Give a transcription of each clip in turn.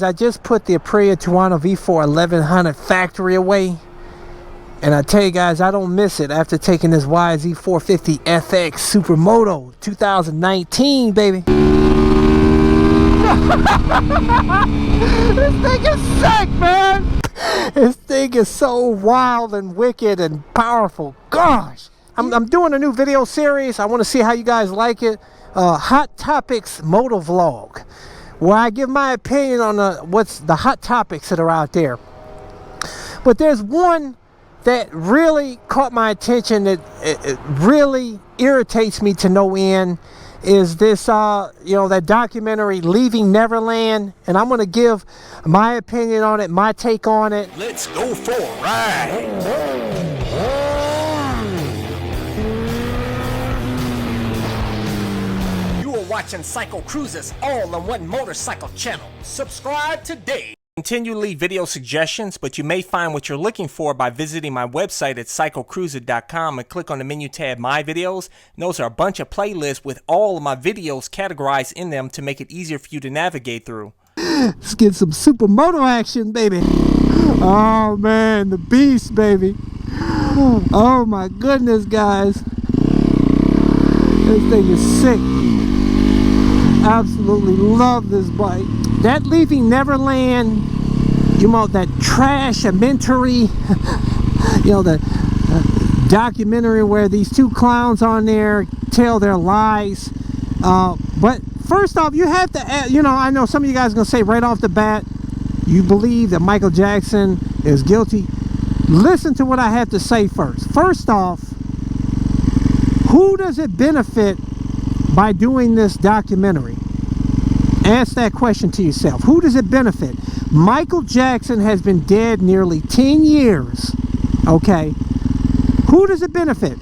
I just put the Aprilia Tuono V4 1100 factory away, and I tell you guys, I don't miss it after taking this YZ450 FX Supermoto 2019, baby. This thing is sick, man. This thing is so wild and wicked and powerful. Gosh, I'm doing a new video series. I want to see how you guys like it. Hot Topics Moto Vlog, where I give my opinion on what's the hot topics that are out there. But there's one that really caught my attention, that it really irritates me to no end, is this that documentary Leaving Neverland, and I'm going to give my opinion on it, my take on it. Let's go for a ride. Watching CycleCruza's all-in-one motorcycle channel. Subscribe today. Continually video suggestions, but you may find what you're looking for by visiting my website at CycleCruza.com and click on the menu tab My Videos. And those are a bunch of playlists with all of my videos categorized in them to make it easier for you to navigate through. Let's get some Supermoto action, baby. Oh man, the beast, baby. Oh my goodness, guys. This thing is sick. Absolutely love this bike. That Leaving Neverland, that trash-amentory, the documentary where these two clowns on there tell their lies. But first off, you have to, I know some of you guys are going to say right off the bat, you believe that Michael Jackson is guilty. Listen to what I have to say first. First off, who does it benefit by doing this documentary? Ask that question to yourself. Who does it benefit? Michael Jackson has been dead nearly 10 years. Okay. Who does it benefit?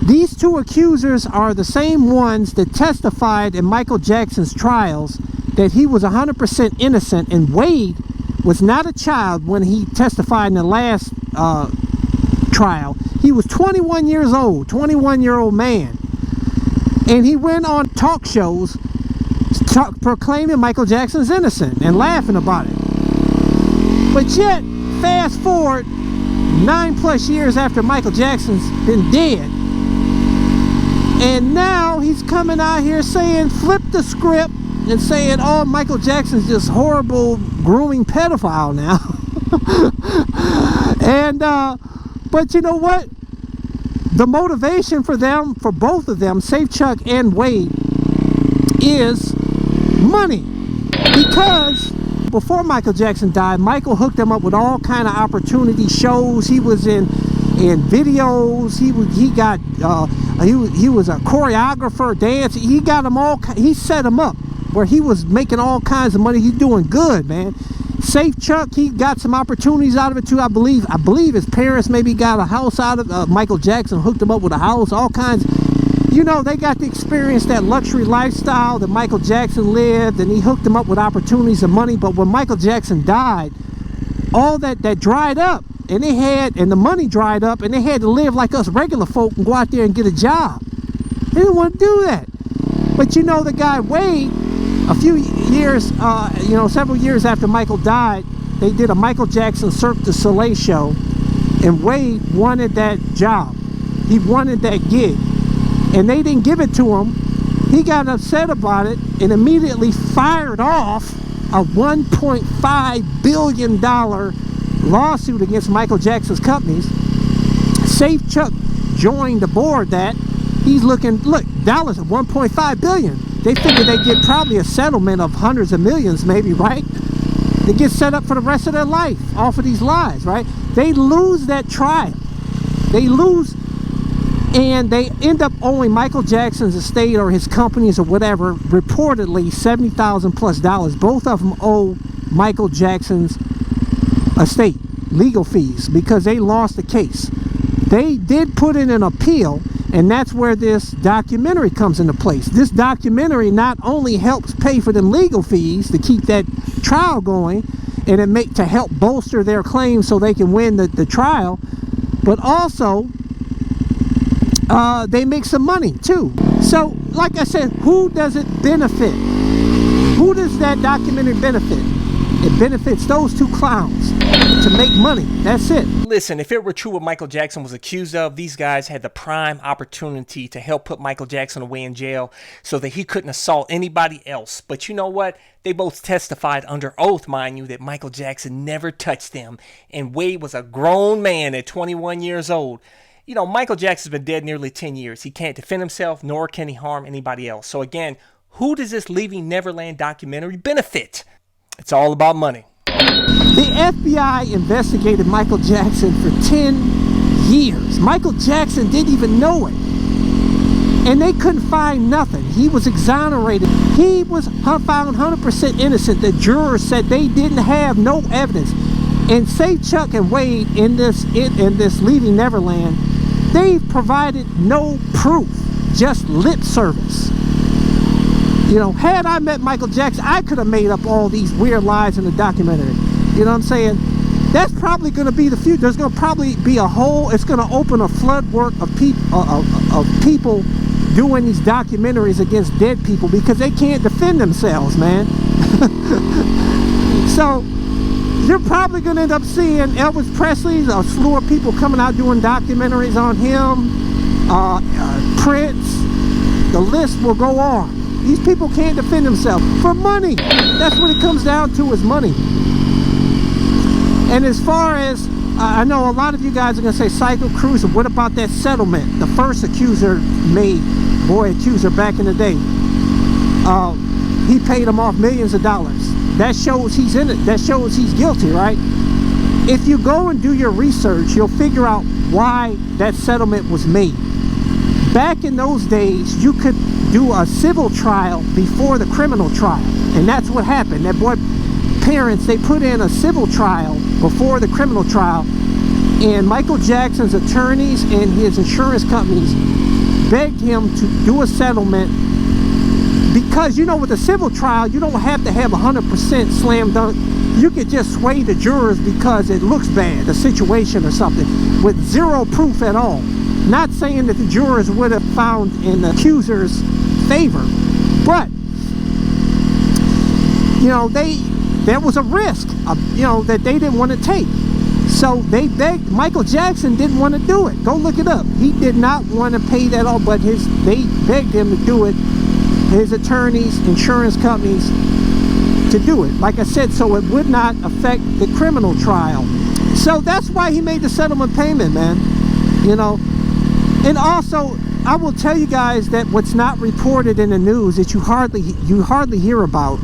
These two accusers are the same ones that testified in Michael Jackson's trials that he was 100% innocent, and Wade was not a child when he testified in the last trial. He was 21 years old, 21-year-old man. And he went on talk shows proclaiming Michael Jackson's innocent and laughing about it. But yet, fast forward 9+ years after Michael Jackson's been dead, and now he's coming out here saying, flip the script, and saying, oh, Michael Jackson's this horrible grooming pedophile now. And but you know what? The motivation for them, for both of them, Safe Chuck and Wade, is money. Because before Michael Jackson died, Michael hooked them up with all kind of opportunity shows. He was in videos. He was a choreographer, dancer. He got them all. He set them up where he was making all kinds of money. He's doing good, man. Safe Chuck, he got some opportunities out of it too. I believe his parents maybe got a house out of Michael Jackson, hooked him up with a house, all kinds. They got to experience that luxury lifestyle that Michael Jackson lived, and he hooked them up with opportunities and money. But when Michael Jackson died, all that dried up, and the money dried up, and they had to live like us regular folk and go out there and get a job. They didn't want to do that. But the guy Wade, a few years, several years after Michael died, they did a Michael Jackson Cirque du Soleil show, and Wade wanted that job. He wanted that gig, and they didn't give it to him. He got upset about it and immediately fired off a $1.5 billion lawsuit against Michael Jackson's companies. Safe Chuck joined the board that. He's looking, look, dollars at $1.5 billion. They figure they get probably a settlement of hundreds of millions, maybe, right? They get set up for the rest of their life off of these lies, right? They lose that trial. They lose, and they end up owing Michael Jackson's estate or his companies or whatever, reportedly $70,000+. Both of them owe Michael Jackson's estate legal fees because they lost the case. They did put in an appeal, and that's where this documentary comes into place. This documentary not only helps pay for them legal fees to keep that trial going, and to help bolster their claim so they can win the trial, but also they make some money too. So, like I said, who does it benefit? Who does that documentary benefit? It benefits those two clowns to make money. That's it. Listen, if it were true what Michael Jackson was accused of, these guys had the prime opportunity to help put Michael Jackson away in jail so that he couldn't assault anybody else. But you know what? They both testified under oath, mind you, that Michael Jackson never touched them. And Wade was a grown man at 21 years old. You know, Michael Jackson's been dead nearly 10 years. He can't defend himself, nor can he harm anybody else. So again, who does this Leaving Neverland documentary benefit? It's all about money. The FBI investigated Michael Jackson for 10 years. Michael Jackson didn't even know it. And they couldn't find nothing. He was exonerated. He was found 100% innocent. The jurors said they didn't have no evidence. And say Chuck and Wade in this Leaving Neverland, they provided no proof, just lip service. You know, had I met Michael Jackson, I could have made up all these weird lies in the documentary. You know what I'm saying? That's probably going to be the future. There's going to probably be a whole, it's going to open a flood work of people doing these documentaries against dead people because they can't defend themselves, man. So, you're probably going to end up seeing Elvis Presley's, a slew of people coming out doing documentaries on him, Prince, the list will go on. These people can't defend themselves for money. That's what it comes down to, is money. And as far as, I know a lot of you guys are going to say, CycleCruza, what about that settlement? The first accuser made, accuser back in the day. He paid him off millions of dollars. That shows he's in it. That shows he's guilty, right? If you go and do your research, you'll figure out why that settlement was made. Back in those days, you could do a civil trial before the criminal trial. And that's what happened. That boy parents, they put in a civil trial before the criminal trial. And Michael Jackson's attorneys and his insurance companies begged him to do a settlement. Because, you know, with a civil trial, you don't have to have 100% slam dunk. You could just sway the jurors because it looks bad, the situation or something, with zero proof at all. Not saying that the jurors would have found in the accuser's favor, but, you know, there was a risk, you know, that they didn't want to take. So they begged. Michael Jackson didn't want to do it. Go look it up. He did not want to pay that all, but they begged him to do it. His attorneys, insurance companies, to do it. Like I said, so it would not affect the criminal trial. So that's why he made the settlement payment, man. You know. And also, I will tell you guys that what's not reported in the news that you hardly hear about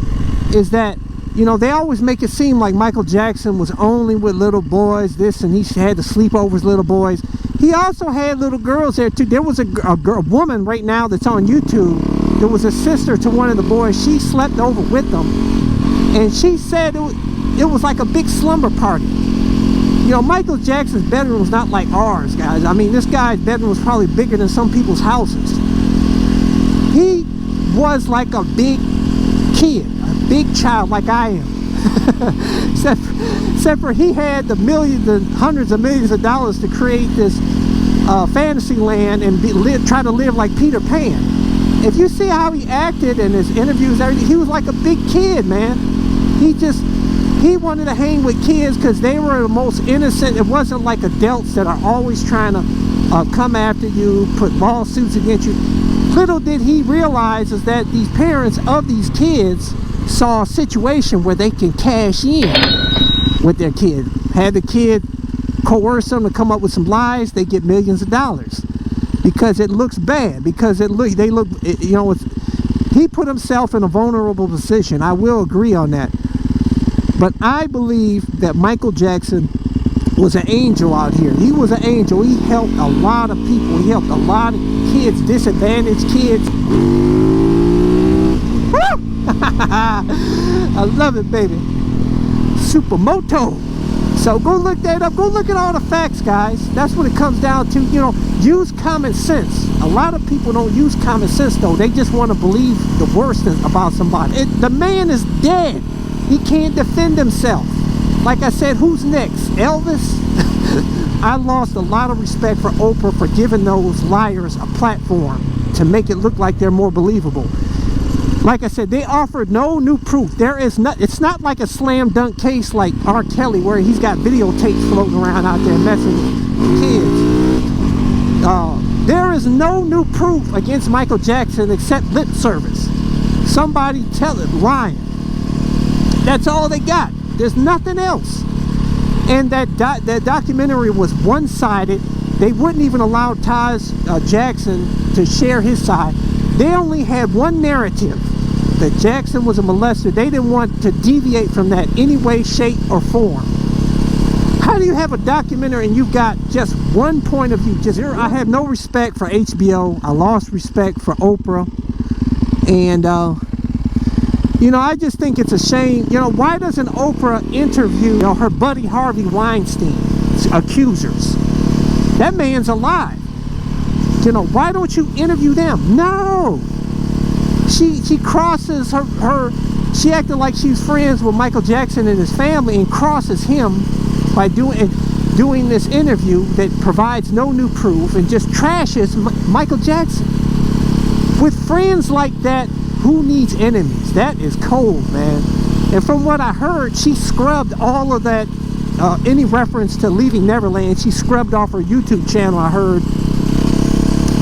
is that, you know, they always make it seem like Michael Jackson was only with little boys, this, and he had to sleep over his little boys. He also had little girls there too. There was a woman right now that's on YouTube. There was a sister to one of the boys. She slept over with them, and she said it was like a big slumber party. You know, Michael Jackson's bedroom was not like ours, guys. I mean, this guy's bedroom was probably bigger than some people's houses. He was like a big kid, a big child like I am. except for he had the millions and hundreds of millions of dollars to create this fantasy land and try to live like Peter Pan. If you see how he acted in his interviews, everything, he was like a big kid, man. He wanted to hang with kids because they were the most innocent. It wasn't like adults that are always trying to come after you, put lawsuits against you. Little did he realize is that these parents of these kids saw a situation where they can cash in with their kid. Had the kid coerce them to come up with some lies, they get millions of dollars because it looks bad. Because you know, he put himself in a vulnerable position. I will agree on that. But I believe that Michael Jackson was an angel out here. He was an angel. He helped a lot of people. He helped a lot of kids, disadvantaged kids. I love it, baby. Supermoto. So go look that up. Go look at all the facts, guys. That's what it comes down to. You know, use common sense. A lot of people don't use common sense, though. They just want to believe the worst about somebody. The man is dead. He can't defend himself. Like I said, who's next? Elvis? I lost a lot of respect for Oprah for giving those liars a platform to make it look like they're more believable. Like I said, they offered no new proof. There is not. It's not like a slam dunk case like R. Kelly, where he's got videotapes floating around out there messing with kids. There is no new proof against Michael Jackson except lip service. Somebody tell it, lying. That's all they got. There's nothing else. And that documentary was one-sided. They wouldn't even allow Jackson to share his side. They only had one narrative, that Jackson was a molester. They didn't want to deviate from that any way, shape, or form. How do you have a documentary and you've got just one point of view? I have no respect for HBO. I lost respect for Oprah. And, you know, I just think it's a shame. You know, why doesn't Oprah interview, you know, her buddy Harvey Weinstein, Accusers? That man's alive. You know, why don't you interview them? No. She crosses she acted like she's friends with Michael Jackson and his family, and crosses him by doing this interview that provides no new proof and just trashes Michael Jackson. With friends like that, who needs enemies? That is cold, man. And from what I heard, she scrubbed all of that, any reference to leaving Neverland. She scrubbed off her YouTube channel, I heard,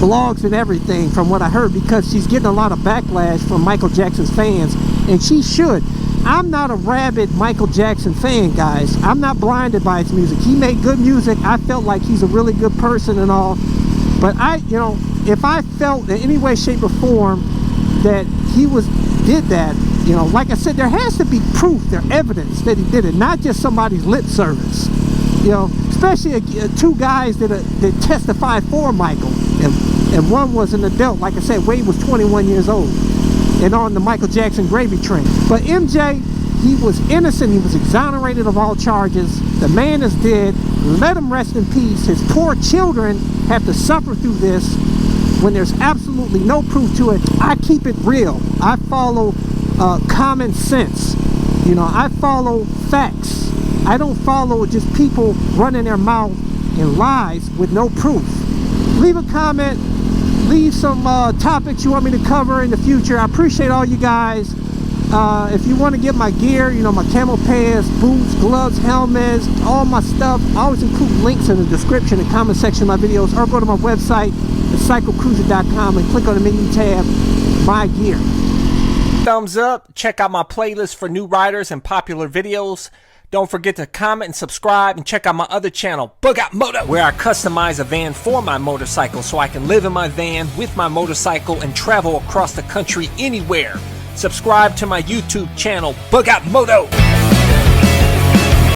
blogs and everything, from what I heard, because she's getting a lot of backlash from Michael Jackson's fans, and she should. I'm not a rabid Michael Jackson fan, guys. I'm not blinded by his music. He made good music. I felt like he's a really good person and all, but you know, if I felt in any way, shape, or form that he did that, you know, like I said, there has to be proof, there evidence that he did it, not just somebody's lip service. You know, especially two guys that testified for Michael, and one was an adult. Like I said, Wade was 21 years old and on the Michael Jackson gravy train. But MJ, he was innocent. He was exonerated of all charges. The man is dead. Let him rest in peace. His poor children have to suffer through this when there's absolutely no proof to it. I keep it real. I follow common sense. You know, I follow facts. I don't follow just people running their mouth in lies with no proof. Leave a comment. Leave some topics you want me to cover in the future. I appreciate all you guys. If you want to get my gear, you know, my camel pants, boots, gloves, helmets, all my stuff, I always include links in the description and comment section of my videos, or go to my website at CycleCruza.com and click on the menu tab, Buy Gear. Thumbs up. Check out my playlist for new riders and popular videos. Don't forget to comment and subscribe, and check out my other channel, Bug Out Moto, where I customize a van for my motorcycle so I can live in my van with my motorcycle and travel across the country anywhere. Subscribe to my YouTube channel, Bug Out Moto.